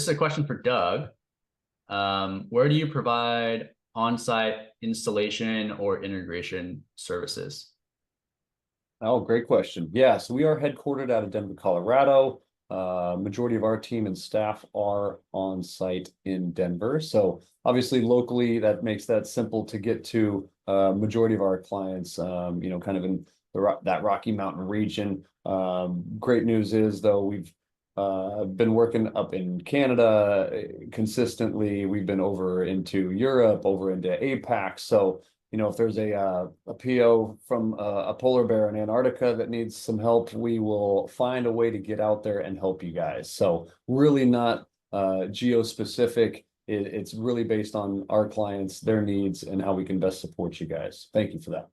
is a question for Doug. Where do you provide on-site installation or integration services? Oh, great question. Yeah, so we are headquartered out of Denver, Colorado. Majority of our team and staff are on site in Denver. So obviously locally, that makes that simple to get to. Majority of our clients, kind of in that Rocky Mountain region. Great news is though, we've been working up in Canada consistently. We've been over into Europe, over into APAC. So if there's a PO from a polar bear in Antarctica that needs some help, we will find a way to get out there and help you guys. So really not geo-specific. It's really based on our clients, their needs, and how we can best support you guys. Thank you for that.